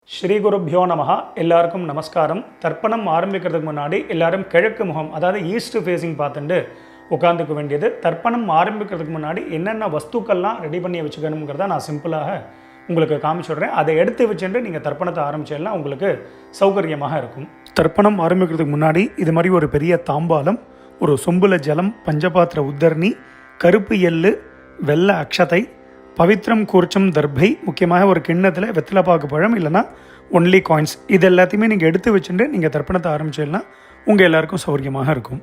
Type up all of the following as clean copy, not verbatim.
ஸ்ரீ குருப்யோ நமஹ. எல்லாருக்கும் நமஸ்காரம். தர்ப்பணம் ஆரம்பிக்கிறதுக்கு முன்னாடி எல்லாரும் கிழக்கு முகம், அதாவது ஈஸ்ட் ஃபேஸிங் பார்த்துட்டு உட்காந்துக்க வேண்டியது. தர்ப்பணம் ஆரம்பிக்கிறதுக்கு முன்னாடி என்னென்ன வஸ்துக்கள்லாம் ரெடி பண்ணி வச்சுக்கணுங்கிறத நான் சிம்பிளாக உங்களுக்கு காமிச்சுடுறேன். அதை எடுத்து வச்சுட்டு நீங்கள் தர்ப்பணத்தை ஆரம்பிச்சிடலாம், உங்களுக்கு சௌகரியமாக இருக்கும். தர்ப்பணம் ஆரம்பிக்கிறதுக்கு முன்னாடி இது மாதிரி ஒரு பெரிய தாம்பாலம், ஒரு சொம்புல ஜலம், பஞ்சபாத்திர உத்தரணி, கருப்பு எள்ளு, வெள்ளை அக்ஷதை, பவித்ரம் கூர்ச்சம் தர்பை, முக்கியமாக ஒரு கிண்ணத்தில் வெத்தலைப்பாக்கு பழம் இல்லைனா ஒன்லி காயின்ஸ், இது எல்லாத்தையுமே நீங்கள் எடுத்து வச்சுட்டு நீங்கள் தர்ப்பணத்தை ஆரம்பிச்சிடலாம், உங்கள் எல்லாருக்கும் சௌகரியமாக இருக்கும்.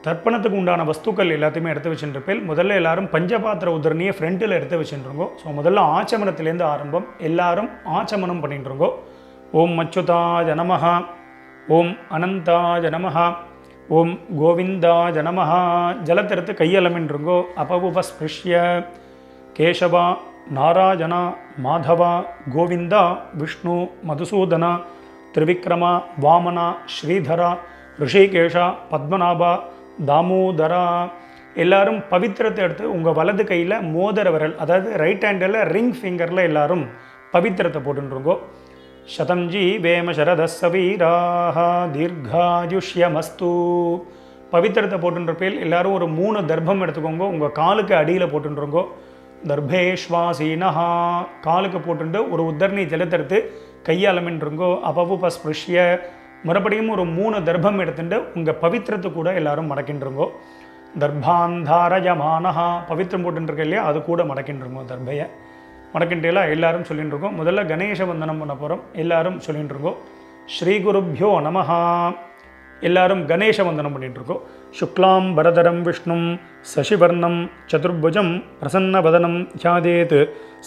தர்ப்பணத்துக்கு உண்டான வஸ்துக்கள் எல்லாத்தையுமே எடுத்து வச்சுருப்பேன். முதல்ல எல்லாரும் பஞ்சபாத்திர உதரணியை ஃப்ரண்ட்டில் எடுத்து வச்சுருங்கோ. ஸோ முதல்ல ஆச்சமனத்திலேருந்து ஆரம்பம். எல்லாரும் ஆச்சமனம் பண்ணிட்டுருங்கோ. ஓம் அச்சுதாய நமஹ, ஓம் அனந்தாய நமஹ, ஓம் கோவிந்தாய நமஹ. ஜலத்தெடுத்து கையலமின்றுங்கோ. அபவுபஸ்பிருஷ்ய கேசவா நாராயணா மாதவா கோவிந்தா விஷ்ணு மதுசூதனா திரிவிக்ரமா வாமனா ஸ்ரீதரா ரிஷிகேஷா பத்மநாபா தாமோதரா. எல்லாரும் பவித்திரத்தை எடுத்து உங்கள் வலது கையில் மோதிர விரல், அதாவது ரைட் ஹேண்டில் ரிங் ஃபிங்கரில் எல்லாரும் பவித்திரத்தை போட்டுருங்கோ. சதம்ஜி வேம சரதஸ்ஸ வீராஹ தீர்காயுஷ்யமஸ்து. பவித்திரத்தை போட்டுருப்பேல் எல்லாரும் ஒரு 3 தர்ப்பம் எடுத்துக்கோங்க. உங்கள் காலுக்கு அடியில் போட்டுருங்கோ. தர்பேஷ்வாசீனஹா, காலுக்கு போட்டுட்டு ஒரு உத்தரணி ஜலத்தெடுத்து கையாலமின்றுங்கோ. அபவுபஸ்பிருஷ்ய, மறுபடியும் ஒரு 3 தர்ப்பம் எடுத்துட்டு உங்கள் பவித்திரத்தை கூட எல்லாரும் மடக்கின்றுங்கோ. தர்பாந்தாரயமானஹா, பவித்திரம் போட்டுருக்க இல்லையா, அது கூட மடக்கின்றுங்கோ. தர்பையை மடக்கின்றேலாம் எல்லாரும் சொல்லிட்டு இருக்கோம். முதல்ல கணேச வந்தனம் பண்ண போகிறோம். எல்லாரும் சொல்லிட்டு இருக்கோம் ஸ்ரீ குருப்யோ நமஹா. எல்லாரும் கணேச வந்தனம் பண்ணிட்டுருக்கோம். சுக்லாம் பரதரம் விஷ்ணும் சசிவர்ணம் சதுர்புஜம் பிரசன்னவதனம் தியாதேத்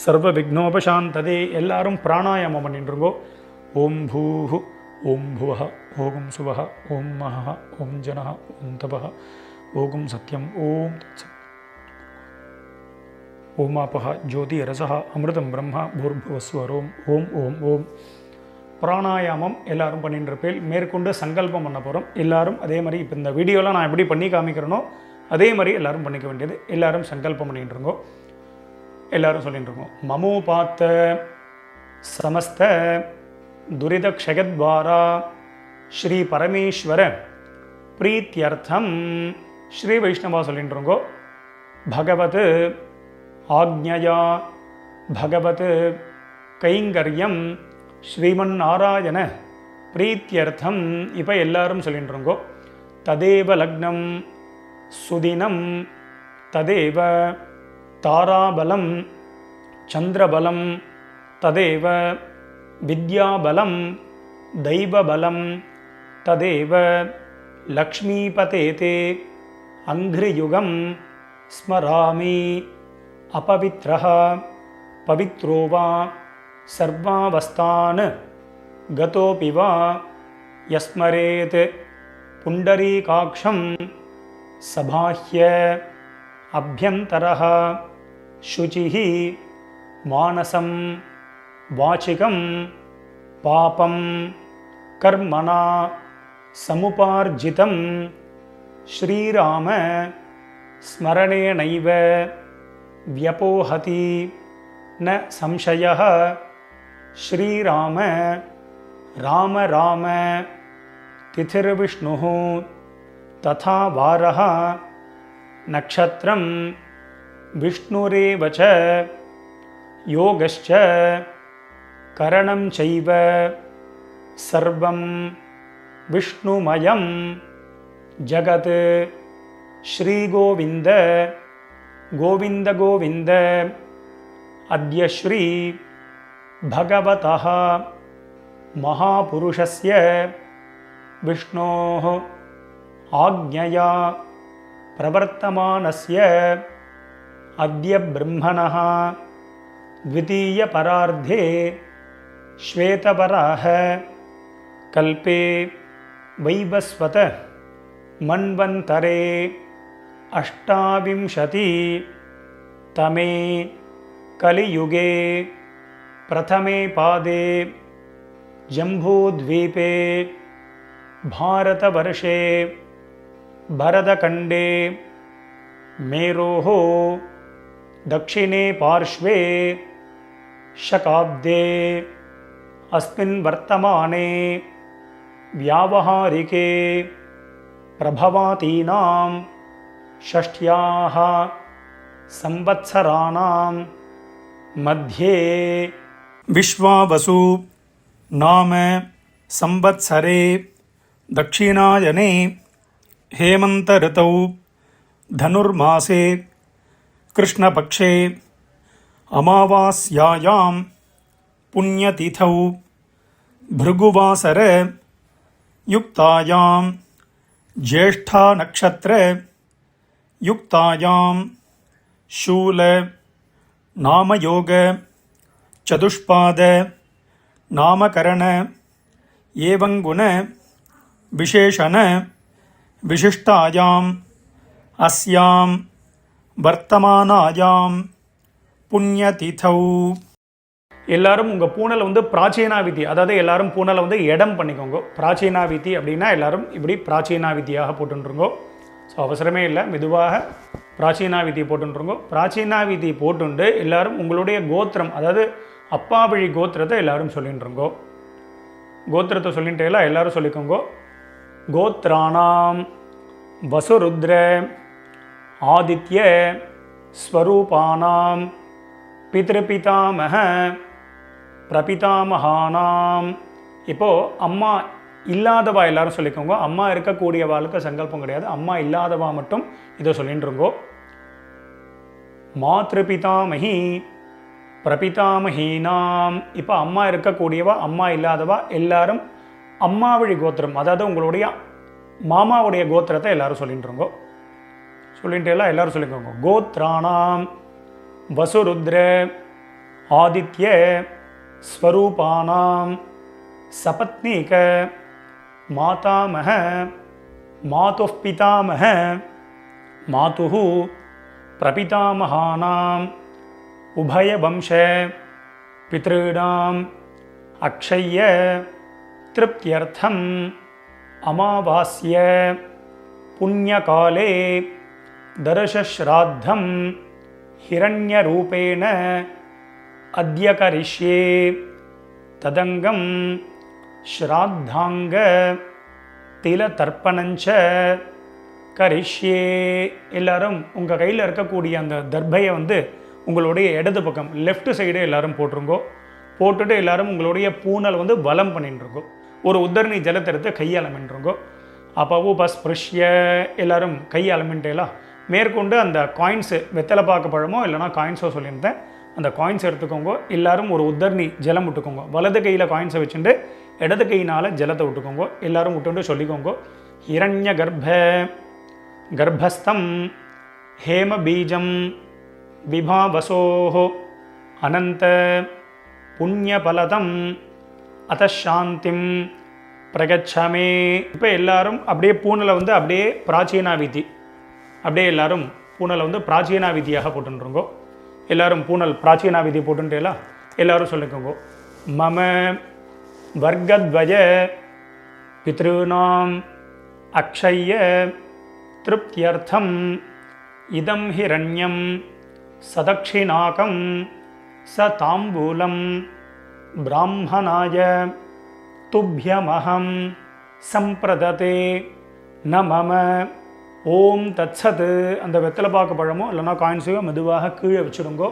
சர்வ விக்னோபசாந்ததே. எல்லாரும் பிராணாயாமம் பண்ணிட்டுருக்கோம். ஓம் பூஹு ஓம் புவஹ ஓம் சுவஹ ஓம் மஹ ஓம் ஜனஹ ஓம் தபஹ ஓம் சத்யம் ஓம் தத்சத் ஓமாபஹ ஜோதி ரசஹ அமிர்தம் பிரம்மா பூர்புவஸ்வரோம் ஓம் ஓம் ஓம். பிராணாயாமம் எல்லாரும் பண்ணிட்டுருப்பேன். மேற்கொண்டு சங்கல்பம் பண்ண போகிறோம். எல்லாரும் அதே மாதிரி இப்போ இந்த வீடியோவில் நான் எப்படி பண்ணி காமிக்கிறேனோ அதே மாதிரி எல்லாரும் பண்ணிக்க வேண்டியது. எல்லாரும் சங்கல்பம் பண்ணிட்டுருங்கோ. எல்லாரும் சொல்லிட்டுருக்கோம். மமோபாத்த சமஸ்த துரித க்ஷயத்வாரா ஸ்ரீ பரமேஸ்வர பிரீத்தியர்த்தம். ஸ்ரீ வைஷ்ணவா சொல்லிட்டுருங்கோ. பகவத் ஆக்ஞயா பகவத் கைங்கரியம் ஸ்ரீமன் நாராயண பிரீத்தியர்த்தம். இப்போ எல்லாரும் சொல்லிட்டுருங்கோ. ததேவ லக்னம் சுதினம் ததேவ தாராபலம் சந்திரபலம் ததேவ வித்யாபலம் தெய்வபலம் ததேவ லக்ஷ்மீபதேதே அங்கிரியுகம் ஸ்மராமி அபவித்ரஹ பவித்ரோ வா சர்வாவஸ்தான் கதோபி வா யஸ்மரேத் புண்டரீகாக்ஷம் சபாஹ்ய அப்யந்தரஹ சுசிஹி மானசம் வாசிகம் பாபம் கர்மணா சமுபார்ஜிதம் ஸ்ரீராம ஸ்மரணேனைவ வ்யபோஹதி ந சம்சயः. ஸ்ரீராம ராம ராம திதிர்விஷ்ணுः ததா வாரः நக்ஷத்ரம் விஷ்ணுரேவ ச யோகஸ்ச கரணம் சைவ சர்வம் விஷ்ணுமயம் ஜகத். ஸ்ரீகோவிந்த கோவிந்த கோவிந்த. அத்ய ஸ்ரீ பகவதः மகாபுருஷஸ்ய விஷ்ணோः ஆக்ஞயா பிரவர்த்தமானஸ்ய அத்ய பிரம்மணः த்விதீய பரார்த்தே ஸ்வேதவராஹ கல்பே வைவஸ்வத மன்வந்தரே அஷ்டாவிம்சதி தமே கலியுகே பிரதமே பாதே ஜம்பூத்வீபே பாரதவர்ஷே பரதகண்டே மேரோः दक्षिणे पार्श्वे शकाब्दे अस्मिन् वर्तमाने व्यावहारिके प्रभवातीनां षष्ट्याः संवत्सराणां मध्ये विश्वावसु नाम संवत्सरे दक्षिणायने हेमंत ऋतौ धनुर्मासे कृष्णपक्षे अमावास्यायां पुण्यतिथौ भृगुवासर युक्तायां ज्येष्ठा नक्षत्र युक्तायां शूल नामयोग चतुष्पाद नामकरण एवं गुण विशेषण विशिष्टायां अस्यां वर्तमानायां पुण्यतिथौ. எல்லாரும் உங்கள் பூனலை வந்து பிராச்சீனாவிதி, அதாவது எல்லாரும் பூனலை வந்து இடம் பண்ணிக்கோங்க. பிராச்சீனாவிதி அப்படின்னா எல்லாரும் இப்படி பிராச்சீனாவிதியாக போட்டுருங்கோ. ஸோ அவசரமே இல்லை, மெதுவாக பிராச்சீனாவிதி போட்டுருங்கோ. பிராச்சீனாவிதி போட்டுண்டு எல்லாரும் உங்களுடைய கோத்திரம், அதாவது அப்பா வழி கோத்திரத்தை எல்லாரும் சொல்லிட்டுருங்கோ. கோத்திரத்தை சொல்லிட்டு எல்லாரும் சொல்லிக்கோங்க. கோத்ராணாம் வசுருத்ர ஆதித்ய ஸ்வரூபானாம் பித்ருபிதாமக பிரபிதாமகானாம். இப்போது அம்மா இல்லாதவா எல்லாரும் சொல்லிக்கோங்க. அம்மா இருக்கக்கூடியவாளுக்கு சங்கல்பம் கிடையாது, அம்மா இல்லாதவா மட்டும் இதை சொல்லிட்டுருங்கோ. மாத்ருபிதாமகி பிரபிதாமகீனாம். இப்போ அம்மா இருக்கக்கூடியவா அம்மா இல்லாதவா எல்லாரும் அம்மா வழி கோத்திரம், அதாவது உங்களுடைய மாமாவுடைய கோத்திரத்தை எல்லாரும் சொல்லிட்டுருங்கோ. சொல்லிட்டு எல்லாரும் சொல்லிக்கோங்க. கோத்ராணாம் வசுருத்ர ஆதித்ய ஸ்வரூபானாம் சபத்னீக மாதாமக மாதுः பிதாமக மாதுः பிரபிதாமகானாம் உபயவம்ச பித்ருணாம் அக்ஷய்ய திருப்தியர்த்தம் அமாவாஸ்ய புண்ணியகாலே தர்ஷஸ்ராத்தம் ஹிரண்யரூபேண அத்ய கரிஷ்யே ததங்கம் ஸ்ராத்தாங்க திலதர்ப்பணஞ்ச கரிஷ்யே. எல்லாரும் உங்கள் கையில் இருக்கக்கூடிய அந்த தர்பையை வந்து உங்களுடைய இடது பக்கம் லெஃப்ட் சைடு எல்லாரும் போட்டுருங்கோ. போட்டுட்டு எல்லாரும் உங்களுடைய பூனல் வந்து வலம் பண்ணிட்டுருங்கோ. ஒரு உத்தரணி ஜலத்தை எடுத்து கையாளமின்றுங்கோ. அப்போ பஸ்பிருஷ்ய எல்லாரும் கையாளமின்ட்டேலாம் மேற்கொண்டு அந்த காயின்ஸு வெத்தலை பாக்கு பழமோ இல்லைனா காயின்ஸோ சொல்லியிருந்தேன், அந்த காயின்ஸ் எடுத்துக்கோங்க. எல்லாரும் ஒரு உத்தரணி ஜலம் விட்டுக்கோங்க. வலது கையில் காயின்ஸை வச்சுட்டு இடது கையினால் ஜலத்தை விட்டுக்கோங்க. எல்லாரும் விட்டுட்டு சொல்லிக்கோங்க. ஹிரண்ய கர்ப்பஸ்தம் ஹேம பீஜம் விபாவசோஹோ அனந்த புண்ணியபலதம் அதசாந்திம் பிரகச்சமே. இப்போ எல்லாரும் அப்படியே பூனலை வந்து அப்படியே பிராச்சீனாவிதி, அப்படியே எல்லாரும் பூனலை வந்து பிராச்சீனாவிதியாக போட்டுருங்கோ. எல்லாரும் பூனல் பிராச்சீனாவிதி போட்டுட்டேலா எல்லாரும் சொல்லிக்கோங்க. மம வர்க்கத்வய பித்ருணாம் அக்ஷய்ய திருப்தியர்த்தம் இதம் ஹிரண்யம் சதக்ஷிணாகம் ச தாம்பூலம் பிராமணாய துப்யமஹம் சம்பிரததே ந மம. ஓம் தத்சத். அந்த வெத்தலை பாக்கு பழமோ இல்லைனா காயின்ஸையோ மெதுவாக கீழே வச்சுடுங்கோ.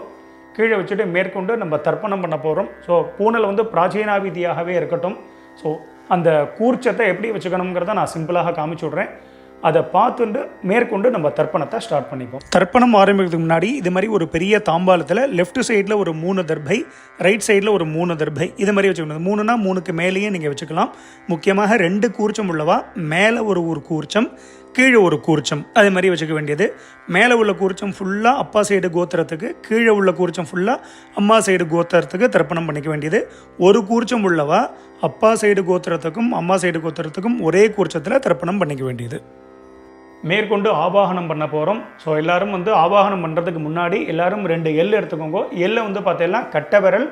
கீழே வச்சுட்டு மேற்கொண்டு நம்ம தர்ப்பணம் பண்ண போகிறோம். ஸோ பூனல் வந்து பிராச்சீனாவிதியாகவே இருக்கட்டும். ஸோ அந்த கூர்ச்சத்தை எப்படி வச்சுக்கணுங்கிறத நான் சிம்பிளாக காமிச்சு விட்றேன். அதை பார்த்துட்டு மேற்கொண்டு நம்ம தர்ப்பணத்தை ஸ்டார்ட் பண்ணிப்போம். தர்ப்பணம் ஆரம்பிக்கிறதுக்கு முன்னாடி இது மாதிரி ஒரு பெரிய தாம்பாலத்தில் லெஃப்ட் சைடில் ஒரு 3 தர்பை, ரைட் சைடில் ஒரு 3 தர்பை, இது மாதிரி வச்சுக்கணும். 3னா 3க்கு மேலேயே நீங்கள் வச்சுக்கலாம். முக்கியமாக 2 கூர்ச்சம் உள்ளவா மேலே ஒரு கூர்ச்சம், கீழே ஒரு கூர்ச்சம், அது மாதிரி வச்சுக்க வேண்டியது. மேலே உள்ள கூர்ச்சம் ஃபுல்லாக அப்பா சைடு கோத்திரத்துக்கு, கீழே உள்ள கூர்ச்சம் ஃபுல்லாக அம்மா சைடு கோத்திரத்துக்கு தர்ப்பணம் பண்ணிக்க வேண்டியது. ஒரு கூர்ச்சம் உள்ளவா அப்பா சைடு கோத்திரத்துக்கும் அம்மா சைடு கோத்திரத்துக்கும் ஒரே கூர்ச்சத்தில் தர்ப்பணம் பண்ணிக்க வேண்டியது. மேற்கொண்டு ஆவாகனம் பண்ண போகிறோம். ஸோ எல்லோரும் வந்து ஆவாகனம் பண்ணுறதுக்கு முன்னாடி எல்லோரும் 2 எல் எடுத்துக்கோங்க. எல்லை வந்து பார்த்தீங்கன்னா கட்டை விரல்,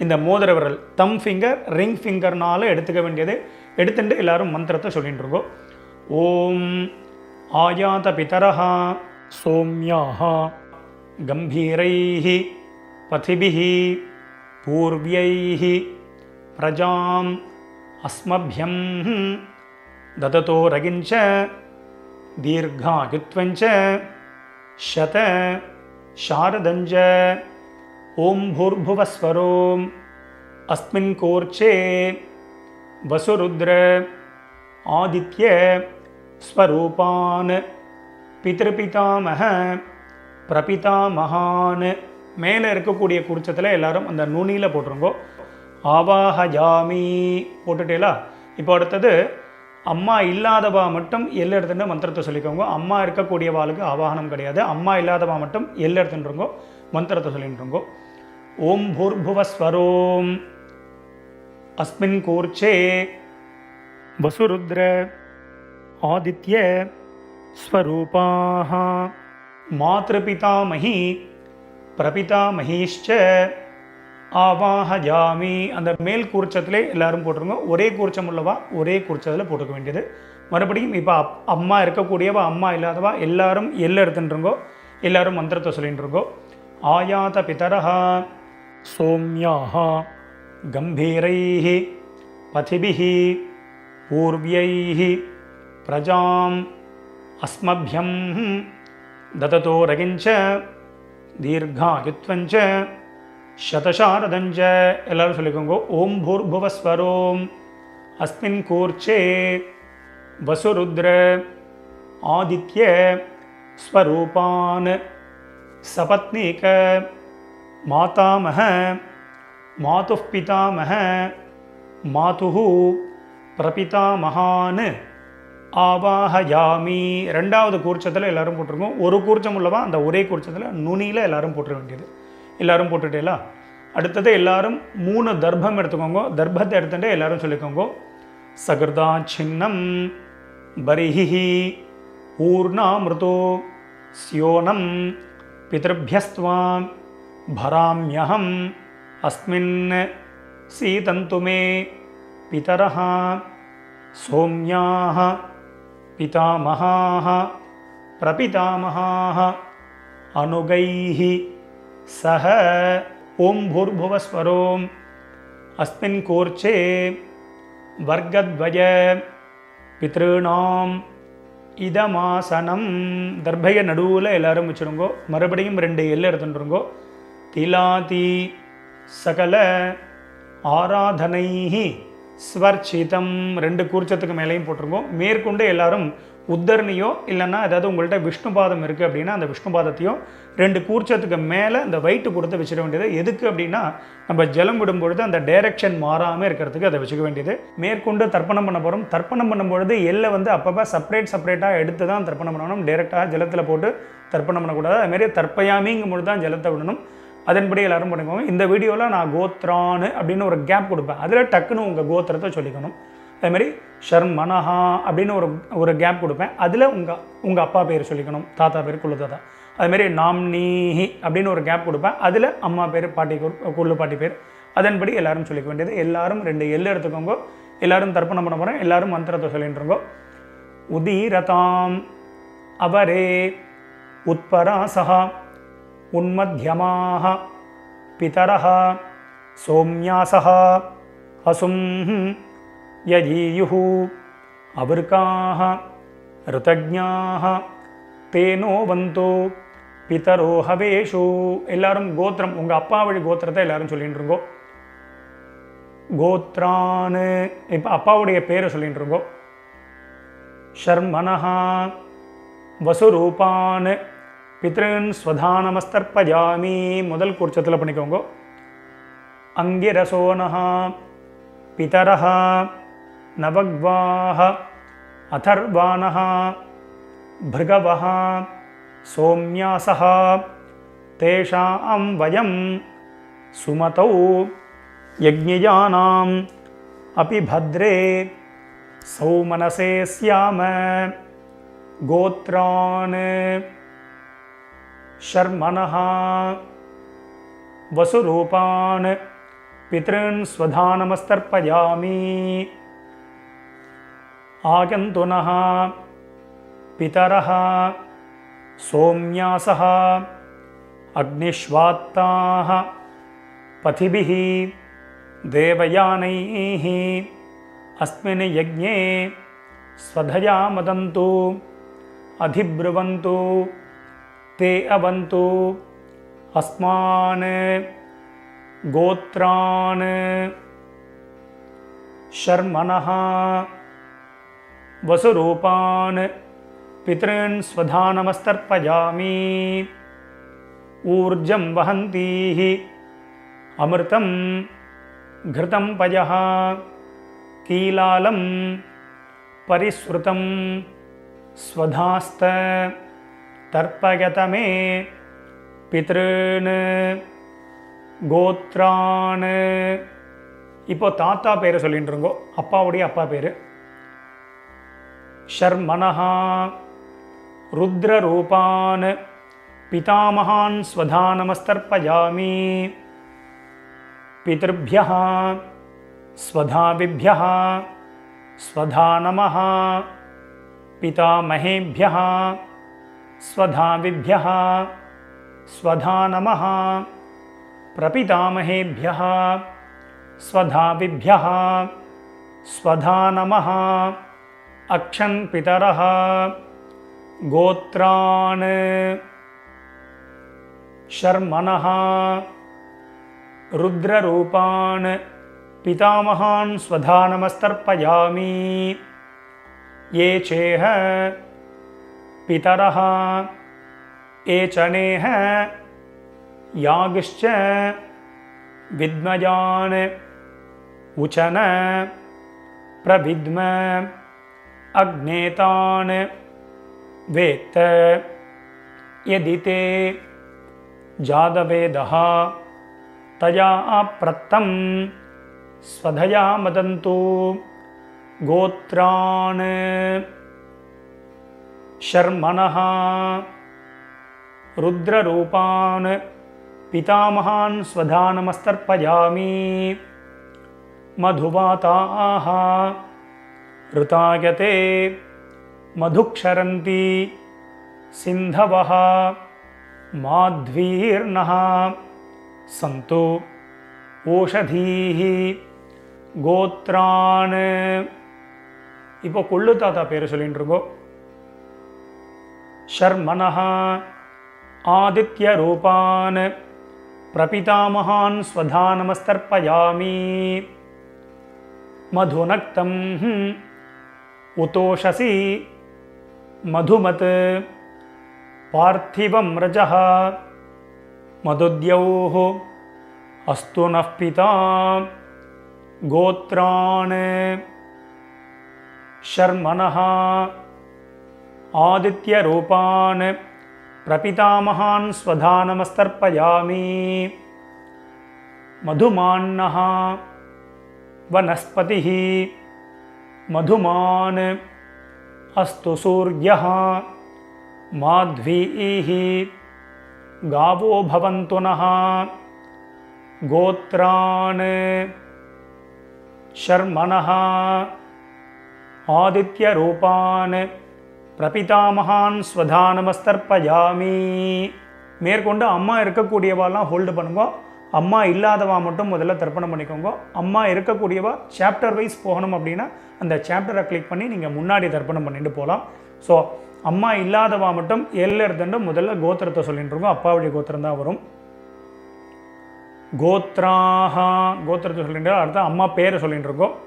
இந்த மோதிர விரல், தம் ஃபிங்கர், ரிங் ஃபிங்கர்னால எடுத்துக்க வேண்டியது. எடுத்துட்டு எல்லோரும் மந்திரத்தை சொல்லிட்டு இருக்கோம். ஓம் ஆயாத பிதரஹா சோம்யாஹா கம்பீரைஹி பதிபிஹி பூர்வ்யைஹி பிரஜாம் அஸ்மப்யம் தததோ ரகிஞ்ச தீர்காயுத்வஞ்ச சத சாரதஞ்ச ஓம் பூர்புவஸ்வரோம் அஸ்மின் கோர்ச்சே வசுருத்ர ஆதித்ய ஸ்வரூபான் பித்ருபிதாமக பிரபிதாமகான். மேலே இருக்கக்கூடிய குறிச்சத்தில் எல்லாரும் அந்த நுனியில் போட்டுருங்கோ. ஆவாஹயாமி போட்டுட்டேலா. இப்போ அடுத்தது அம்மா இல்லாதவா மட்டும் எல் எடுத்துட்டு மந்திரத்தை சொல்லிக்கோங்க. அம்மா இருக்கக்கூடியவாளுக்கு ஆவாகனம் கிடையாது. அம்மா இல்லாதவா மட்டும் எல் எடுத்துட்டுருங்கோ, மந்திரத்தை சொல்லிட்டுருங்கோ. ஓம் பூர்புவஸ்வரோம் அஸ்மின் கூர்ச்சே வசுருத்ர ஆதித்ய ஸ்வரூபாஹ மாத்ருபிதாமஹி பிரபிதாமஹீஷ்ச ஆவாஹயாமி. அந்த மேல் கூர்ச்சத்திலே எல்லாரும் போட்டுருங்க. ஒரே கூர்ச்சம் உள்ளவா ஒரே கூர்ச்சத்தில் போட்டுக்க வேண்டியது. மறுபடியும் இப்போ அம்மா இருக்கக்கூடியவா அம்மா இல்லாதவா எல்லாரும் எல்ல எடுத்துட்டுருங்கோ. எல்லாரும் மந்திரத்தை சொல்லிட்டுருங்கோ. ஆயாத பிதரஹ சோம்யாஹ கம்பீரைஹ பதிபிஹ பூர்வ்யைஹ பிரஜாம் அஸ்மப்யம் தததோ ரகிஞ்ச தீர்காயுத்வஞ்ச சதசாரதஞ்ச. எல்லாரும் சொல்லிக்கோங்க. ஓம் பூர்புவஸ்வரோம் அஸ்மின் கூர்ச்சே வசுருத்ர ஆதித்ய ஸ்வரூபான் சபத்னீக மாதாமஹ மாதுः பிதாமஹ மாதுः பிரபிதாமகான் ஆவாஹயாமி. ரெண்டாவது கூர்ச்சத்தில் எல்லாரும் போட்டிருக்கோம். ஒரு கூர்ச்சம் உள்ளவா அந்த ஒரே கூர்ச்சத்தில் நுனியில் எல்லாரும் போட்டுற வேண்டியது. எல்லாரும் போட்டுட்டேலா. அடுத்தது எல்லாரும் 3 தர்ப்பம் எடுத்துக்கோங்க. தர்ப்பத்தை எடுத்துட்டு எல்லாரும் சொல்லிக்கோங்க. சகிருதா சின்னம் பரிஹி ஊர்ணாமிருதோ ஸ்யோனம் பித்ருப்யஸ்த்வாம் பராம்யஹம் அஸ்மின் சீதந்து மே பிதரஹ சோம்யாஹ பிதாமகாஹ பிரபிதாமகாஹ அனுகைஹி சஹ. ஓம் பூர்புவஸ்வரோம் அஸ்மின் கூர்ச்சே வர்க்கத்வய பித்ருணாம் இதமாசனம். தர்பைய நடுவில் எல்லாரும் வச்சுருங்கோ. மறுபடியும் 2 எல்லை எடுத்துட்டுருங்கோ. திலாதி சகல ஆராதனைஹி ஸ்வர்ச்சிதம். 2 கூர்ச்சத்துக்கு மேலேயும் போட்டிருங்கோ. மேற்கொண்டு எல்லாரும் உத்தரணியோ இல்லைன்னா ஏதாவது உங்கள்கிட்ட விஷ்ணுபாதம் இருக்குது அப்படின்னா அந்த விஷ்ணுபாதத்தையும் 2 கூர்ச்சத்துக்கு மேலே அந்த வெயிட்டு கொடுத்து வச்சிட வேண்டியது. எதுக்கு அப்படின்னா நம்ம ஜலம் விடும்பொழுது அந்த டைரெக்ஷன் மாறாமல் இருக்கிறதுக்கு அதை வச்சுக்க வேண்டியது. மேற்கொண்டு தர்ப்பணம் பண்ண போகிறோம். தர்ப்பணம் பண்ணும்பொழுது எல்லை அப்பப்போ செப்பரேட்டாக எடுத்து தான் தர்ப்பணம் பண்ணணும். டைரெக்டாக ஜலத்தில் போட்டு தர்ப்பணம் பண்ணக்கூடாது. அதுமாரி தர்ப்பயாமிங்கும் பொழுது தான் ஜலத்தை விடணும். அதன்படி எல்லாரும் பண்ணிக்கோங்க. இந்த வீடியோவில் நான் கோத்ரான்னு அப்படின்னு ஒரு கேப் கொடுப்பேன். அதில் டக்குன்னு உங்கள் கோத்திரத்தை சொல்லிக்கணும். அதேமாதிரி ஷர்மனஹா அப்படின்னு ஒரு கேப் கொடுப்பேன். அதில் உங்கள் அப்பா பேர் சொல்லிக்கணும், தாத்தா பேர் குள்ளு தாத்தா. அதுமாரி நாம்னீஹி அப்படின்னு ஒரு கேப் கொடுப்பேன். அதில் அம்மா பேர் பாட்டி குள்ளு பாட்டி பேர். அதன்படி எல்லாரும் சொல்லிக்க வேண்டியது. எல்லாரும் 2 எல்லை எடுத்துக்கோங்க. எல்லாரும் தர்ப்பணம் பண்ண போகிறேன். எல்லாரும் மந்திரத்தை சொல்லிட்டுருங்கோ. உதீரதாம் அவரே உத்பராசஹா உன்மத்யமாக பிதரஹ சோம்யாசஹ அசும் யஜீயுஹு அவர்காஹ ருதஜ்ஞாஹ தேனோ வந்தோ பிதரோ ஹவேஷு. எல்லாரும் கோத்திரம் உங்கள் அப்பா வழி கோத்திரத்தை எல்லாரும் சொல்லிட்டுருங்கோ. கோத்ரான்னு இப்போ அப்பாவுடைய பேரை சொல்லிட்டுருங்கோ. ஷர்மனஹா வசுரூபான் பித்ருன் ஸ்வதானமஸ்தர்ப்பயாமி. முதல் கூர்ச்சத்தில் பண்ணிக்கோங்க. அங்கிரசோனஹா பிதரஹ நவக்வாஹ அதர்வானஹ பிருகவஹ சோம்யாசஹ தேஷாம் வயம் சுமதௌ யஜ்ஞயானாம் அபி பத்ரே சௌமனசே ஸ்யாம. கோத்ரான் ஷர்மனஹ வசுரூபான் பித்ருன் ஸ்வதானமஸ்தர்ப்பயாமி. ஆகந்துனஹ பிதரஹ சோம்யாசஹ அக்னிஷ்வாத்தாஹ பதிபிஹ देवयानैः अस्मिन् यज्ञे स्वधया मदन्तु अधिब्रुवन्तु ते अवन्तु अस्मान् गोत्रान् शर्मणः वसुरूपान् पितॄन् स्वधा नमस्तर्पयामि। ऊर्जं वहन्तीः अमृतं घृतं पयः कीलालं परिस्रुतं स्वधास्त तर्पयत मे पितॄन् கோத்ரான். இப்போ தாத்தா பேரை சொல்லிட்டு இருங்கோ, அப்பாவுடைய அப்பா பேர். ஷர்மணஹா ருத்ரரூபான் பிதாமகான் ஸ்வதா நமஸ்தர்ப்பயாமி. பிதృभ्यः स्वधाविभ्यः स्वधा नमः. पितामहेभ्यः स्वधाविभ्यः स्वधा नमः. प्रपितामहेभ्यः स्वधाविभ्यः स्वधा नमः. अक्षन् पितरः गोत्रान् शर्मणः रुद्ररूपान् पितामहान् स्वधा नमस्तर्पयामि. ये चेह पितरः एचनेह यागिश्च विद्मयान् उचन प्रविद्म अग्नेतान् वेत्त यदि ते जातवेदः तया प्रत्तं स्वधया मदन्तु गोत्रान् शर्मणः रुद्ररूपान् पितामहान् स्वधा नमस्तर्पयामि. मधुवाताः ऋतायते मधुक्षरन्ति सिन्धवः माध्वीर्नः सन्तु ओषधीः गोत्रान्. இப்போ கொள்ளு தாத்தா பேரை சொல்லிட்டு இருக்கோம். शर्मणः आदित्यरूपान् प्रपितामहान् स्वधा नमस्तर्पयामि. मधुनक्तं उतोषसि मधुमत् पार्थिवं रजः मधुद्यौः अस्तु नः पिता गोत्रान् शर्मणः आदित्यरूपान् प्रपितामहान् स्वधा नमस्तर्पयामि. मधुमान्नः वनस्पतिः मधुमान् अस्तु सूर्यः माध्वीः गावो भवन्तु नः गोत्रान् शर्मणः आदित्यरूपान् பிரபிதாமகான் ஸ்வதா நமஸ்தர்ப்பயாமி. மேற்கொண்டு அம்மா இருக்கக்கூடியவாலாம் ஹோல்டு பண்ணுங்க, அம்மா இல்லாதவா மட்டும் முதல்ல தர்ப்பணம் பண்ணிக்கோங்க. அம்மா இருக்கக்கூடியவா சாப்டர் வைஸ் போகணும் அப்படின்னா அந்த சாப்டரை கிளிக் பண்ணி நீங்கள் முன்னாடி தர்ப்பணம் பண்ணிட்டு போகலாம். ஸோ அம்மா இல்லாதவா மட்டும் எல்ல இருந்துட்டு முதல்ல கோத்திரத்தை சொல்லிட்டு இருக்கோம். அப்பாவுடைய கோத்திரம் தான் வரும். கோத்ராஹா கோத்திரத்தை சொல்லிட்டு அடுத்த அம்மா பேரை சொல்லிட்டு இருக்கோம்.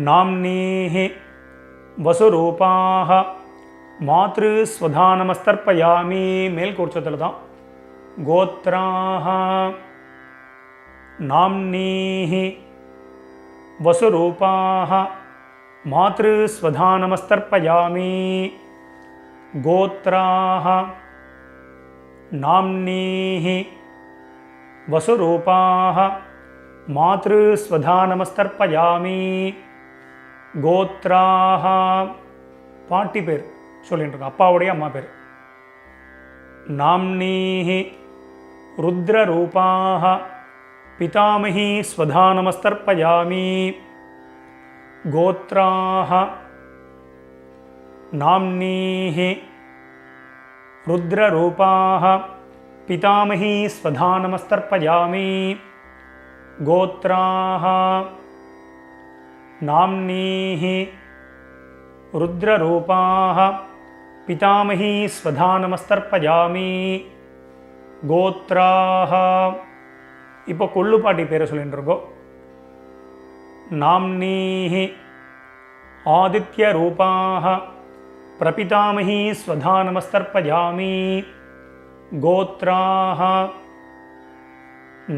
நாம்னீஹி वसुरूपाः मातृस्वधा नमस्तर्पयामि. மேல் கோட்சத்தில் தான். गोत्राः नाम्नीः वसुरूपाः मातृस्वधा नमस्तर्पयामि. गोत्राः नाम्नीः वसुरूपाः मातृस्वधा नमस्तर्पयामि. கோத்ராஹ பாட்டி பேர் சொல்லிட்டு இருக்கோம், அப்பாவுடைய அம்மா பேர். நாம்னீஹி ருத்ரரூபாஹ பிதாமஹி ஸ்வதா நமஸ்தர்ப்பயாமி. கோத்ராஹ நாம்னீஹி ருத்ரரூபாஹ பிதாமஹி ஸ்வதா நமஸ்தர்ப்பயாமி. கோத்ராஹ நாம்னீஹ ருத்ரரூபாஹ பிதாமஹி ஸ்வதா நமஸ்தர்ப்பயாமி கோத்ராஹ. இப்போ கொள்ளுப்பாட்டி பேரை சொல்லிட்டு இருக்கோம். நாம்னீஹி ஆதித்ய ரூபாஹ பிரபிதாமஹி ஸ்வதா நமஸ்தர்ப்பயாமி கோத்ராஹ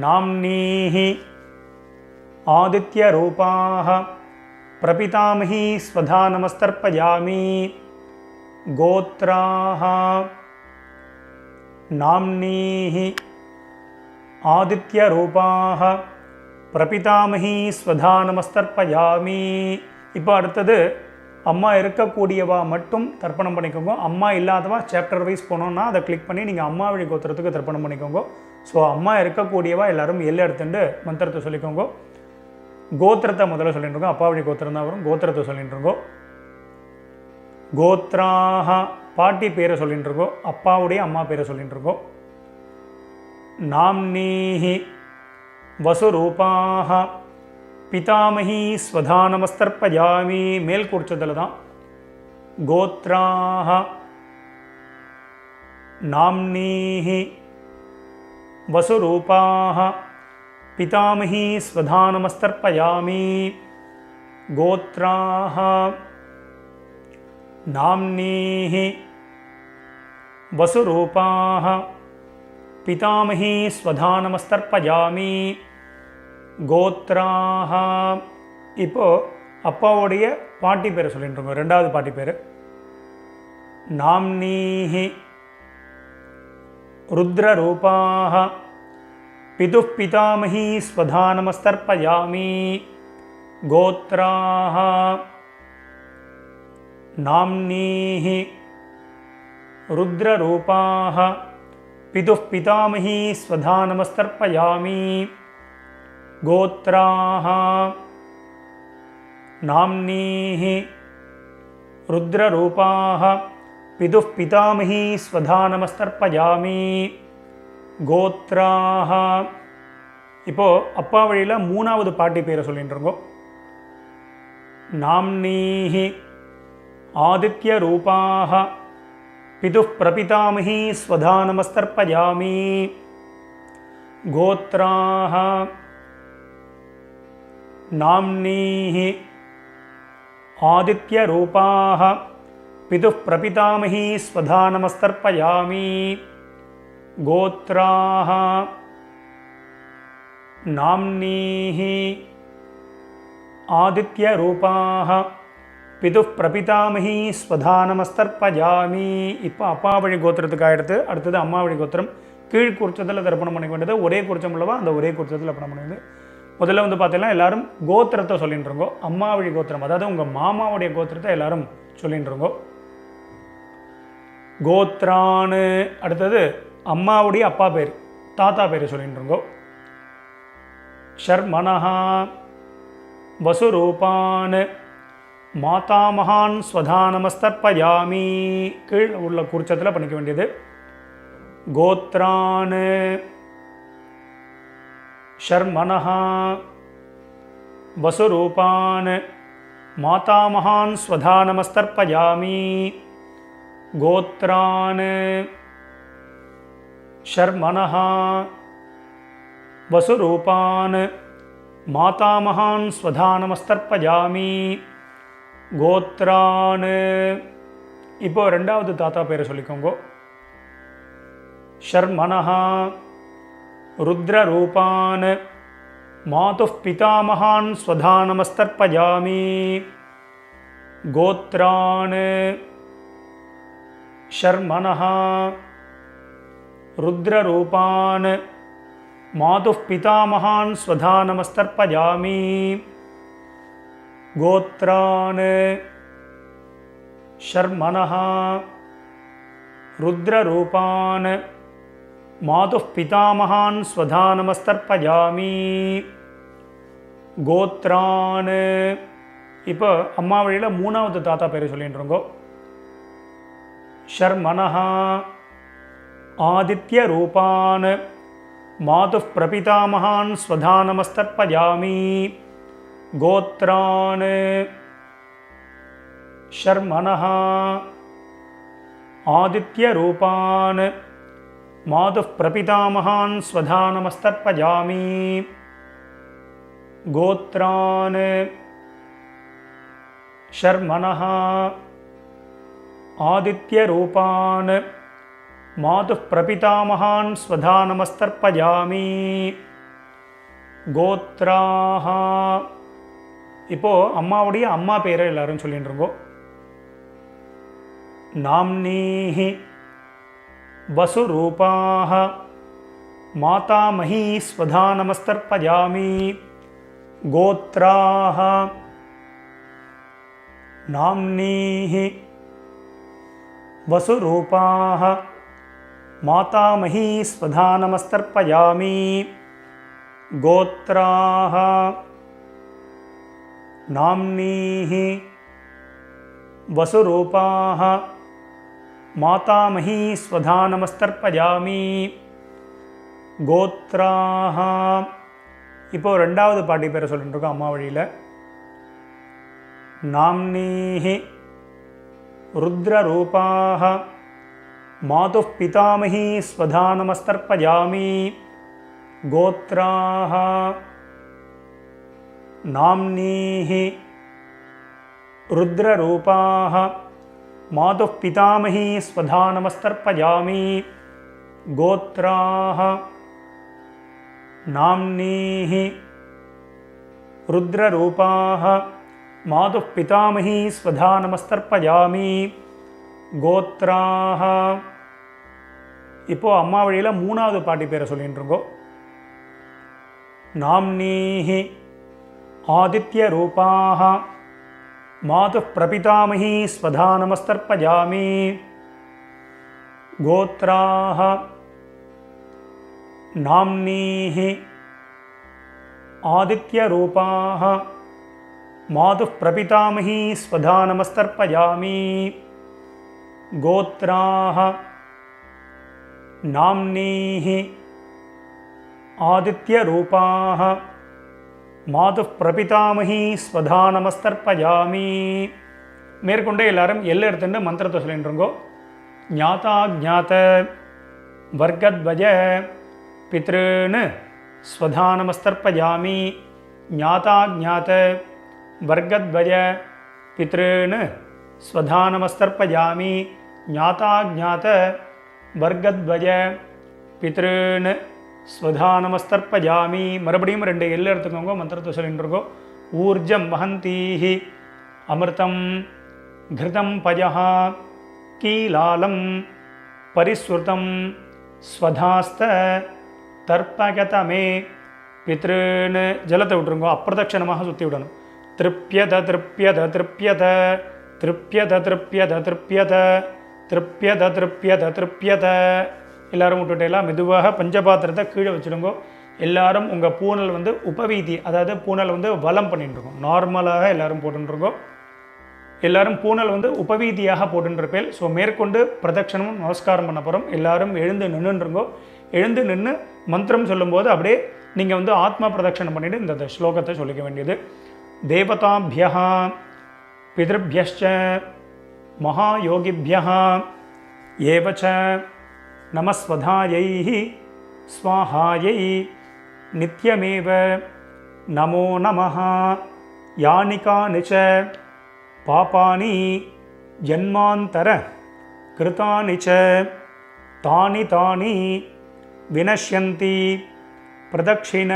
நாம்னீஹி ஆதித்ய ரூபாஹ பிரபிதாமஹி ஸ்வதா நமஸ்தர்ப்பயாமி கோத்ராஹ நாம்னீஹி ஆதித்ய ரூபாஹ பிரபிதாமஹி ஸ்வதா நமஸ்தர்ப்பயாமி. இப்போ அடுத்தது அம்மா இருக்கக்கூடியவா மட்டும் தர்ப்பணம் பண்ணிக்கோங்க. அம்மா இல்லாதவா சாப்டர் வைஸ் போனோன்னா அதை கிளிக் பண்ணி நீங்கள் அம்மா வழி கோத்திரத்துக்கு தர்ப்பணம் பண்ணிக்கோங்க. ஸோ அம்மா இருக்கக்கூடியவா எல்லாரும் எல்லை எடுத்துட்டு மந்திரத்தை சொல்லிக்கோங்க. கோத்திரத்தை முதல்ல சொல்லிட்டு இருக்கோம். அப்பா வழி கோத்திரம் தான் வரும். கோத்திரத்தை சொல்லிட்டு இருக்கோம். கோத்ராஹ பாட்டி பேரை சொல்லிட்டு இருக்கோம். அப்பாவுடைய அம்மா பேரை சொல்லிட்டு இருக்கோம். நாம்னீஹி வசுரூபாஹ பிதாமஹி ஸ்வதா நமஸ்தர்ப்பயாமி. மேல் குறிச்சதில் தான். கோத்ராஹ நாம்னீஹி வசுரூபாஹ பிதாமஹி ஸ்வதா நமஸ்தர்ப்பயாமி கோத்ராஹ நாம்னீஹி வசுரூபாஹ பிதாமஹி ஸ்வதா நமஸ்தர்ப்பயாமி கோத்ராஹ. இப்போ அப்பாவுடைய பாட்டி பேரை சொல்லிட்டு இருக்கோம். ரெண்டாவது பாட்டி பேர் நாம்னீஹி ருத்ரரூபாஹ பிதுः பிதாமஹி ஸ்வதா நமஸ்தர்ப்பயாமி கோத்ராஹ நாம்னீஹி ருத்ரரூபாஹ பிதுः பிதாமஹி ஸ்வதா நமஸ்தர்ப்பயாமி கோத்ராஹ நாம்னீஹி ருத்ரரூபாஹ பிதுः பிதாமஹி ஸ்வதா நமஸ்தர்ப்பயாமி கோத்ராஹ. இப்போ அப்பா வழியில் மூணாவது பாட்டி பேரை சொல்லிட்டு இருக்கோம். நாம்னீஹி ஆதித்ய ரூபாஹ பிதுः பிரபிதாமஹி ஸ்வதா நமஸ்தர்ப்பயாமி கோத்ராஹ நாம்னீஹி ஆதித்ய ரூபாஹ பிதுः பிரபிதாமஹி ஸ்வதா நமஸ்தர்ப்பயாமி கோத்ராஹ நாம்னீஹி ஆதித்ய ரூபாஹ பிதுः பிரபிதாமஹி ஸ்வதா நமஸ்தர்ப்பயாமி. இப்போ அப்பா வழி கோத்திரத்துக்கு ஆகிடுது. அடுத்தது அம்மா வழி கோத்திரம். கீழ் குறிச்சத்தில் தர்ப்பணம் பண்ணிக்க வேண்டியது. ஒரே குறிச்சம் உள்ளவா அந்த ஒரே குறிச்சத்தில் தர்ப்பணம் பண்ணியது. முதல்ல பார்த்தீங்கன்னா எல்லாரும் கோத்திரத்தை சொல்லிட்டு இருக்கோம். அம்மா வழி கோத்திரம், அதாவது உங்கள் மாமாவுடைய கோத்திரத்தை எல்லாரும் சொல்லிட்டு இருக்கோம். கோத்ரான்னு அடுத்தது அம்மாவுடைய அப்பா பேர் தாத்தா பேர் சொல்லிட்டு இருக்கோம். ஷர்மனஹா வசுரூபான் மாதாமகான் ஸ்வதா நமஸ்தர்ப்பயாமி. கீழ் உள்ள குறிச்சத்தில் பண்ணிக்க வேண்டியது. கோத்ரான் ஷர்மனஹா வசுரூபான் மாதாமகான் ஸ்வதா நமஸ்தர்ப்பயாமி கோத்ரான் ஷர்மனஹா வசுரூபான் மாதாமகான் ஸ்வதா நமஸ்தர்ப்பயாமி கோத்ரான். இப்போ ரெண்டாவது தாத்தா பேரை சொல்லிக்கோங்க. ஷர்மனஹா ருத்ரரூபான் மாதுः பிதாமகான் ஸ்வதா நமஸ்தர்ப்பயாமி கோத்ரான் ஷர்மனஹா ருத்ரரூபான் மாதுः பிதாமகான் ஸ்வதா நமஸ்தர்ப்பயாமி கோத்ரான் ஷர்மனஹா ருத்ரரூபான் மாதுः பிதாமகான் ஸ்வதா நமஸ்தர்ப்பயாமி கோத்ரான். இப்போ அம்மா வழியில் மூணாவது தாத்தா பேரை சொல்லிட்டு இருக்கோம். ஷர்மனஹா ஆதித்ய ரூபான் मातुः प्रपितामहान् स्वधा नमस्तर्पयामि गोत्रान् शर्मणः आदित्यरूपान् मातुः प्रपितामहान् स्वधा नमस्तर्पयामि गोत्रान् शर्मणः आदित्यरूपान् मातुः प्रपितामहान् स्वधा नमस्तर्पयामि गोत्राः. இப்போ அம்மாவுடைய அம்மா பேரை எல்லாரும் சொல்லிட்டு இருக்கோம். नाम्नीहि वसुरूपाः मातामही स्वधा नमस्तर्पयामि गोत्राः नाम्नीहि वसुरूपाः मातामही स्वधा नमस्तर्पयामि गोत्राः नाम्नीहि वसुरूपाः मातामही स्वधा नमस्तर्पयामि गोत्राः. இப்போ ரெண்டாவது பாட்டி பேரை சொல்லிட்டு இருக்கோம் அம்மா வழியில். नाम्नीहि रुद्ररूपाः मातुः पितामही स्वधा नमस्तर्पयामि गोत्राः नाम्नीहि रुद्ररूपाः मातुः पितामही स्वधा नमस्तर्पयामि गोत्राः नाम्नीहि रुद्ररूपाः मातुः पितामही स्वधा नमस्तर्पयामि गोत्राः. இப்போ அம்மா வழியில் மூணாவது பாட்டி பேரை சொல்லிட்டு இருக்கோம். नाम्नीहि आदित्यरूपाः मातुः प्रपितामही स्वधा नमस्तर्पयामि गोत्राः नाम्नीहि आदित्यरूपाः मातुः प्रपितामही स्वधा नमस्तर्पयामि गोत्राः नाम्नीहि आदित्यरूपाः मातुः प्रपितामही स्वधा नमस्तर्पयामि. மேற்கொண்டு எல்லாரும் எல்லை எடுத்துட்டு மந்திரத்தை சொல்லிட்டுருங்கோ. ஞாதா ஜாத வர்க்கத்வஜ பித்ருன்னு ஸ்வதா நமஸ்தர்ப்பயாமி. ஞாதா ஜாத வர்க்கத்வஜ பித்ருன்னு ஸ்வதா நமஸ்தர்ப்பயாமி. ஞாதா ஜாத வர்க்கத்வஜ பித்ருன்னு ஸ்வதா நமஸ்தர்ப்பயாமி. மறுபடியும் ரெண்டு எல்லை எடுத்துக்கோங்க, மந்திரத்தை சொல்லிட்டு இருக்கோம். ஊர்ஜம் வஹந்தீஹி அமிர்தம் கிருதம் பஜஹ கீலாலம் பரிஸ்ருதம் ஸ்வதாஸ்த தர்ப்பகதமே பித்ருன்னு ஜலத்தை விட்டுருங்கோ. அப்பிரதட்சணமாக சுற்றி விடணும். திருப்யத திருப்யத திருப்யத திருப்யத திருப்யத திருப்யத திருப்யத திருப்யத திருப்யத. எல்லாரும் விட்டுட்டு எல்லாம் மெதுவாக பஞ்சபாத்திரத்தை கீழே வச்சுடுங்கோ. எல்லாரும் உங்கள் பூனல் வந்து உபவீதி, அதாவது பூனல் வந்து வலம் பண்ணிட்டுருக்கோம். நார்மலாக எல்லாரும் போட்டுருக்கோம். எல்லாரும் பூனல் வந்து உபவீதியாக போட்டுருப்பேன். ஸோ மேற்கொண்டு பிரதட்சணமும் நமஸ்காரம் பண்ண போகிறோம். எல்லாரும் எழுந்து நின்றுருங்கோ. எழுந்து நின்று மந்திரம் சொல்லும்போது அப்படியே நீங்கள் வந்து ஆத்மா பிரதட்சணம் பண்ணிவிட்டு இந்த ஸ்லோகத்தை சொல்லிக்க வேண்டியது. தேவதாபியः பிதృभ्यश्च महायोगिभ्यः एव च नमस्वधायै स्वाहायै नित्यमेव नमो नमः. यानि कानि च पापानि जन्मान्तर कृतानि च तानि तानि विनश्यन्ति प्रदक्षिण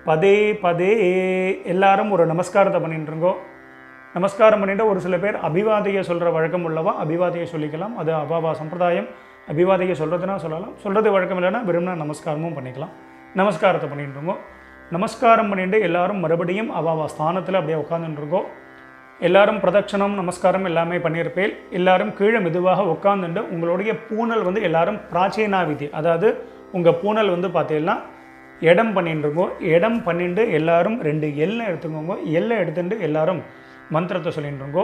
पदे पदे. எல்லாரும் ஒரு நமஸ்காரத்தை பண்ணிட்டுருங்கோ. நமஸ்காரம் பண்ணிட்டு ஒரு சில பேர் அபிவாதையை சொல்கிற வழக்கம் உள்ளவா அபிவாதையை சொல்லிக்கலாம். அது அபாவா சம்பிரதாயம். அபிவாதையை சொல்கிறதுனா சொல்லலாம், சொல்கிறது வழக்கம் இல்லைன்னா விரும்பினா நமஸ்காரமும் பண்ணிக்கலாம். நமஸ்காரத்தை பண்ணிட்டுருங்கோ. நமஸ்காரம் பண்ணிட்டு எல்லாரும் மறுபடியும் அபாவா ஸ்தானத்தில் அப்படியே உட்காந்துட்டுருக்கோம். எல்லாரும் பிரதட்சணம் நமஸ்காரம் எல்லாமே பண்ணியிருப்பேன். எல்லாரும் கீழே மெதுவாக உட்காந்துட்டு உங்களுடைய பூனல் வந்து எல்லாரும் பிராச்சீனாவிதி, அதாவது உங்கள் பூனல் வந்து பார்த்தீங்கன்னா இடம் பண்ணிட்டுருக்கோம். இடம் பண்ணிட்டு எல்லாரும் ரெண்டு எல்லை எடுத்துக்கோங்க. எல்லை எடுத்துட்டு எல்லாரும் மந்திரத்தை சொல்லிட்டுருங்கோ.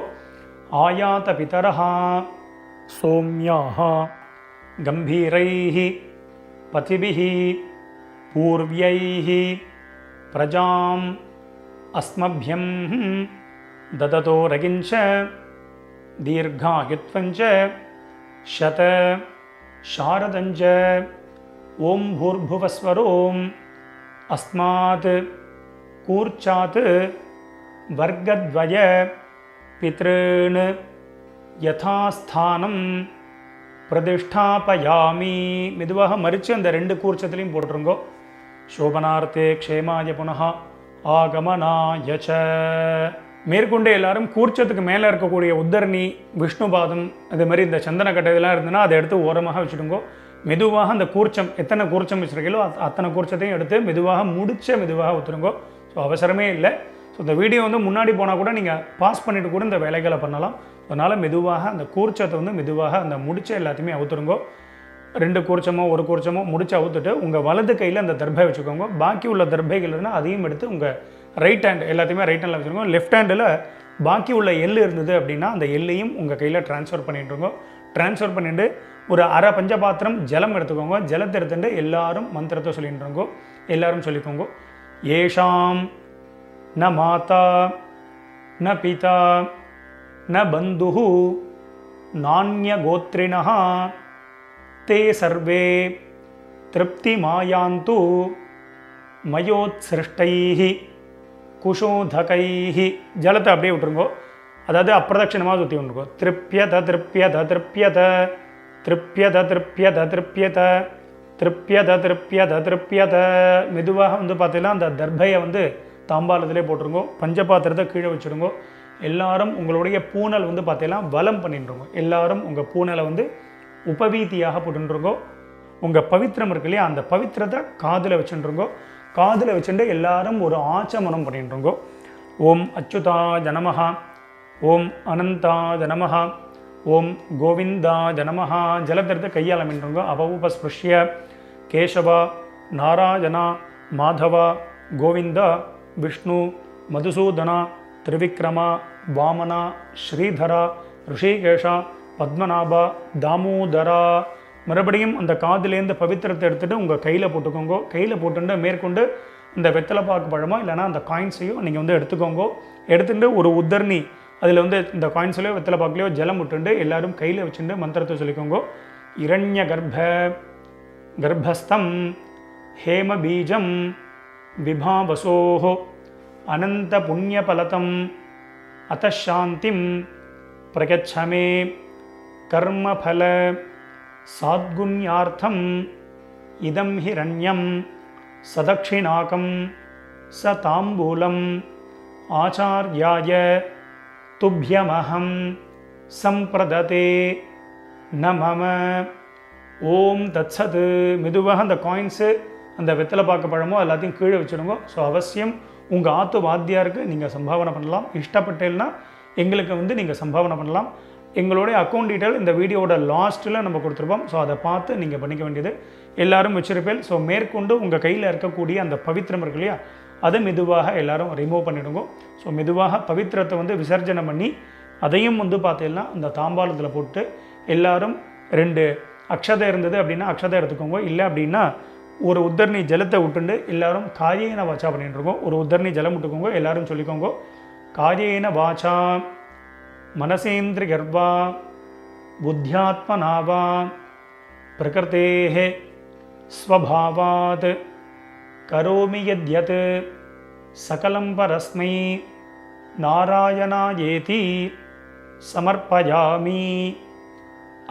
ஆயாத பிதரஹா சோம்யாஹா கம்பீரைஹி பதிபிஹி பூர்வ்யைः பிரஜாம் அஸ்மப்யம் தததோ ரகிஞ்ச தீர்காயுத்வஞ்ச சத சாரதஞ்ச ஓம் பூர்புவஸ்வரோம் அஸ்மாத் கூர்ச்சாத் வர்க்கத்வய பித்ருன் யதாஸ்தானம் பிரதிஷ்டாபயாமி. மெதுவாக மறித்து அந்த 2 கூர்ச்சத்துலையும் போட்டுருங்கோ. சோபனார்த்தே க்ஷேமாய புனः ஆகமனாய ச. மேற்கொண்டு எல்லாரும் கூர்ச்சத்துக்கு மேலே இருக்கக்கூடிய உத்தரணி, விஷ்ணுபாதம், அது மாதிரி இந்த சந்தனக்கட்டை இதெல்லாம் இருந்ததுன்னா அதை எடுத்து ஓரமாக வச்சுடுங்கோ. மெதுவாக அந்த கூர்ச்சம், எத்தனை கூர்ச்சம் வச்சுருக்கீங்களோ அத்தனை கூர்ச்சத்தையும் எடுத்து மெதுவாக ஊற்றுருங்கோ. ஸோ அவசரமே இல்லை. ஸோ இந்த வீடியோ வந்து முன்னாடி போனால் கூட நீங்கள் பாஸ் பண்ணிவிட்டு கூட இந்த வேலைகளை பண்ணலாம். அதனால் மெதுவாக அந்த கூர்ச்சத்தை வந்து மெதுவாக அந்த முடிச்ச எல்லாத்தையுமே அவுத்துருங்கோ. 2 கூர்ச்சமோ 1 கூர்ச்சமோ முடிச்சு அவுத்துட்டு உங்கள் வலது கையில் அந்த தர்பை வச்சுக்கோங்க. பாக்கி உள்ள தர்பைகள் இருந்தால் அதையும் எடுத்து உங்கள் ரைட் ஹேண்ட் எல்லாத்தையுமே ரைட் ஹேண்டில் வச்சுருக்கோங்க. லெஃப்ட் ஹேண்டில் பாக்கி உள்ள எள்ளு இருந்தது அப்படின்னா அந்த எள்ளையும் உங்கள் கையில் ட்ரான்ஸ்ஃபர் பண்ணிட்டுருங்க. ட்ரான்ஸ்ஃபர் பண்ணிவிட்டு ஒரு அரை பஞ்சபாத்திரம் ஜலம் எடுத்துக்கோங்க. ஜலத்தை எடுத்துட்டு எல்லாரும் மந்திரத்தை சொல்லிட்டுருங்கோ. எல்லாரும் சொல்லிக்கோங்க. ஏஷாம் ந மாதா ந பிதா ந பந்துஹு நான்ய கோத்ரிணஹ தே சர்வே திருப்தி மாயாந்து மயோத்சிருஷ்டைஹி குஷோதகைஹி. ஜலத்தை அப்படியே விட்டுருங்கோ. அதாவது அப்பிரதட்சணமாக சுற்றி விட்டுருங்கோ. திருப்யத திருப்யத திருப்யத திருப்யத திருப்யத திருப்யத திருப்யத திருப்யத திருப்யத. மெதுவாக வந்து பார்த்தீங்கன்னா அந்த தர்பையை வந்து தாம்பாளத்திலே போட்டுருங்கோ. பஞ்சபாத்திரத்தை கீழே வச்சுருங்கோ. எல்லாரும் உங்களுடைய பூனல் வந்து பார்த்தீங்கன்னா வலம் பண்ணிட்டுருங்கோ. எல்லாரும் உங்கள் பூனலை வந்து உபவீதியாக போட்டுருங்கோ. உங்கள் பவித்திரம் இருக்கு இல்லையா, அந்த பவித்திரத்தை காதில் வச்சுருங்கோ. காதில் வச்சுட்டு எல்லாரும் ஒரு ஆச்சமனம் பண்ணிட்டுருங்கோ. ஓம் அச்சுதாய நமஹ, ஓம் அனந்தாய நமஹ, ஓம் கோவிந்தாய நமஹ. ஜலத்திரத்தை கையால் அமைண்டுருங்கோ. அபவுபஸ்பிருஷ்ய கேசவா நாராயணா மாதவா கோவிந்தா விஷ்ணு மதுசூதனா திரிவிக்ரமா வாமனா ஸ்ரீதரா ரிஷிகேஷா பத்மநாபா தாமோதரா. மறுபடியும் அந்த காதிலேருந்து பவித்திரத்தை எடுத்துகிட்டு உங்கள் கையில் போட்டுக்கோங்க. கையில் போட்டுட்டு மேற்கொண்டு இந்த வெத்தலை பாக்கு பழமோ இல்லைனா அந்த காயின்ஸையும் நீங்கள் வந்து எடுத்துக்கோங்க. எடுத்துகிட்டு ஒரு உத்தரணி அதில் வந்து இந்த காயின்ஸ்லையோ வெத்தலை பாக்குலையோ ஜலம் விட்டுண்டு எல்லாரும் கையில் வச்சுட்டு மந்திரத்தை சொல்லிக்கோங்க. இரண்ய கர்ப்பஸ்தம் ஹேம பீஜம் விபாவசோஹோ அனந்த புண்ணியபலதம் அத்தசாந்திம் பிரகச்சமே கர்மபல சாத்குண்யார்த்தம் இதம் ஹிரண்யம் சதக்ஷிணாகம் ச தாம்பூலம் ஆச்சார்யாய துப்யமஹம் சம்பிரததே நமம. ஓம் தத்சத். மெதுவாக அந்த காயின்ஸு அந்த வெத்தலை பாக்கு பழமோ எல்லாத்தையும் கீழே வச்சுடுங்க. ஸோ அவசியம் உங்கள் ஆத்து வாத்தியாருக்கு நீங்கள் சம்பாவனை பண்ணலாம். இஷ்டப்பட்டேன்னா எங்களுக்கு வந்து நீங்கள் சம்பாவனை பண்ணலாம். எங்களுடைய அக்கௌண்ட் டீட்டெயில் இந்த வீடியோட லாஸ்ட்டில் நம்ம கொடுத்துருப்போம். ஸோ அதை பார்த்து நீங்கள் பண்ணிக்க வேண்டியது. எல்லோரும் வச்சிருப்பேன். ஸோ மேற்கொண்டு உங்கள் கையில் இருக்கக்கூடிய அந்த பவித்திரம் இருக்கு இல்லையா, அதை மெதுவாக எல்லோரும் ரிமூவ் பண்ணிவிடுங்க. ஸோ மெதுவாக பவித்திரத்தை வந்து விசர்ஜனை பண்ணி அதையும் வந்து பார்த்தீங்கன்னா அந்த தாம்பாளத்தில் போட்டு எல்லாரும் 2 அக்ஷதை இருந்தது அப்படின்னா அக்ஷதை எடுத்துக்கோங்க. இல்லை அப்படின்னா ஒரு உத்தரணி ஜலத்தை விட்டுண்டு எல்லாரும் காயேன வாச்சா பண்ணிட்டுருக்கோம். ஒரு உத்தரணி ஜலம் விட்டுக்கோங்க. எல்லாரும் சொல்லிக்கோங்க. காயேன வாச்சா மனசேந்திர கர்வா புத்தியாத்மனாவா பிரகிருதேஹ ஸ்வபாவாத் கரோமி யத்யத் சகலம் பரஸ்மை நாராயணாயேதி சமர்ப்பயாமி.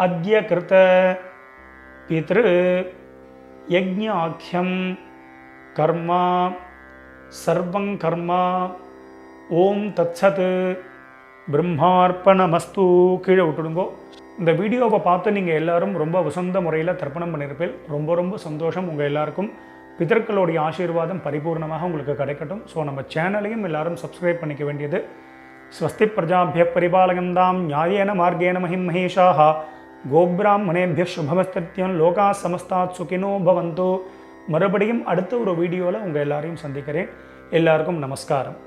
அத்ய கிருத பித்ரு யஜ்ஞாக்யம் கர்மா சர்வங் கர்மா. ஓம் தத்சத். பிரம்மார்ப்பணமஸ்து. கீழே விட்டுடுங்கோ. இந்த வீடியோவை பார்த்து நீங்கள் எல்லாரும் ரொம்ப வசந்த முறையில் தர்ப்பணம் பண்ணியிருப்பேன். ரொம்ப ரொம்ப சந்தோஷம். உங்கள் எல்லாருக்கும் பிதர்களுடைய ஆசீர்வாதம் பரிபூர்ணமாக உங்களுக்கு கிடைக்கட்டும். ஸோ நம்ம சேனலையும் எல்லாரும் சப்ஸ்கிரைப் பண்ணிக்க வேண்டியது. ஸ்வஸ்தி பிரஜாபிய பரிபாலகந்தாம் நியாயேன மார்கேன மஹிம் மகேஷாஹ கோபிராமணேபிய சுபமஸ்தத்யம் லோகா சமஸ்தாத் சுகினோ பவந்தோ. மறுபடியும் அடுத்த ஒரு வீடியோவில் உங்கள் எல்லாரையும் சந்திக்கிறேன். எல்லாருக்கும் நமஸ்காரம்.